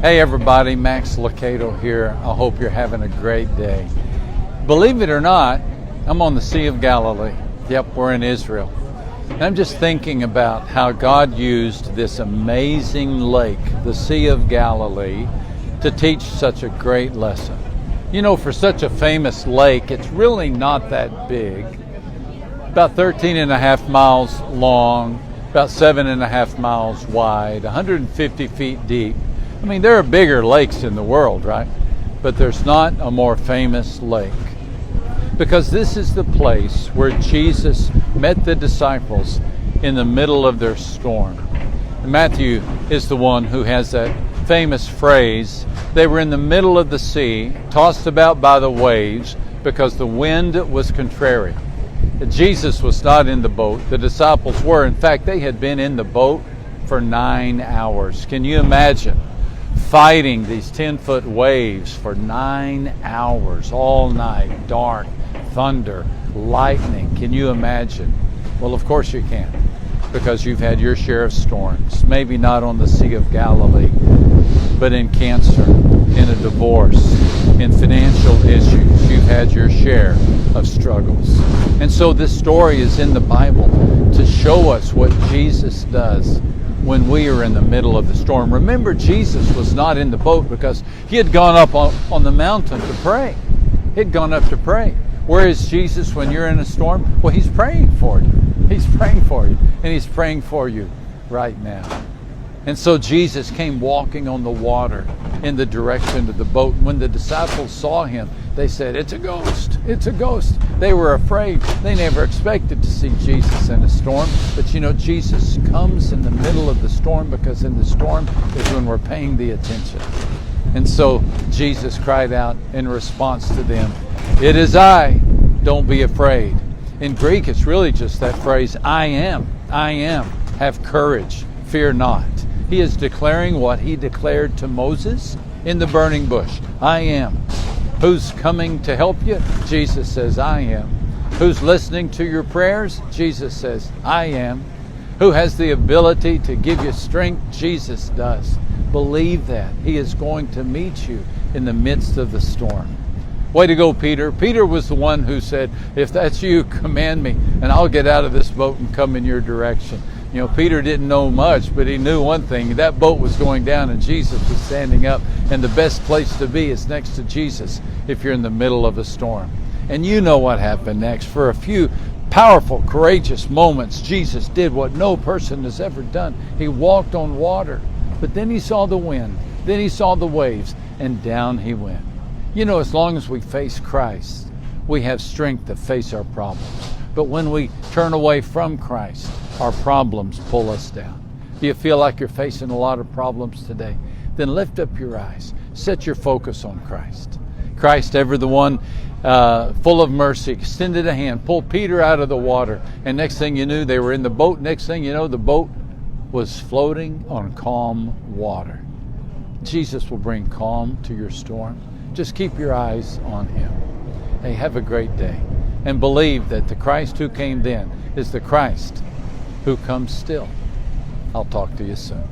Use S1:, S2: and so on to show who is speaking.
S1: Hey everybody, Max Lucado here. I hope you're having a great day. Believe it or not, I'm on the Sea of Galilee. Yep, we're in Israel. And I'm just thinking about how God used this amazing lake, the Sea of Galilee, to teach such a great lesson. You know, for such a famous lake, it's really not that big. About 13 and a half miles long, about 7.5 miles wide, 150 feet deep. I mean, there are bigger lakes in the world, right? But there's not a more famous lake. Because this is the place where Jesus met the disciples in the middle of their storm. And Matthew is the one who has that famous phrase, they were in the middle of the sea, tossed about by the waves, because the wind was contrary. Jesus was not in the boat. The disciples were. In fact, they had been in the boat for 9 hours. Can you imagine fighting these 10-foot waves for 9 hours, all night, dark, thunder, lightning? Can you imagine? Well, of course you can, because you've had your share of storms. Maybe not on the Sea of Galilee, but in cancer, in a divorce, in financial issues. You've had your share of struggles. And so this story is in the Bible to show us what Jesus does when we are in the middle of the storm. Remember, Jesus was not in the boat because he had gone up on the mountain to pray. He'd gone up to pray. Where is Jesus when you're in a storm? Well, he's praying for you. He's praying for you. And he's praying for you right now. And so Jesus came walking on the water in the direction of the boat. When the disciples saw him, they said, "It's a ghost. It's a ghost." They were afraid. They never expected to see Jesus in a storm. But you know, Jesus comes in the middle of the storm, because in the storm is when we're paying the attention. And so Jesus cried out in response to them, "It is I. Don't be afraid." In Greek, it's really just that phrase, I am. Have courage. Fear not. He is declaring what he declared to Moses in the burning bush. I am. Who's coming to help you? Jesus says, I am. Who's listening to your prayers? Jesus says, I am. Who has the ability to give you strength? Jesus does. Believe that. He is going to meet you in the midst of the storm. Way to go, Peter. Peter was the one who said, if that's you, command me, and I'll get out of this boat and come in your direction. You know, Peter didn't know much, but he knew one thing. That boat was going down and Jesus was standing up. And the best place to be is next to Jesus if you're in the middle of a storm. And you know what happened next. For a few powerful, courageous moments, Jesus did what no person has ever done. He walked on water. But then he saw the wind. Then he saw the waves. And down he went. You know, as long as we face Christ, we have strength to face our problems. But when we turn away from Christ, our problems pull us down. Do you feel like you're facing a lot of problems today? Then lift up your eyes. Set your focus on Christ. Christ, ever the one full of mercy, extended a hand, pulled Peter out of the water. And next thing you knew, they were in the boat. Next thing you know, the boat was floating on calm water. Jesus will bring calm to your storm. Just keep your eyes on him. Hey, have a great day. And believe that the Christ who came then is the Christ who comes still. I'll talk to you soon.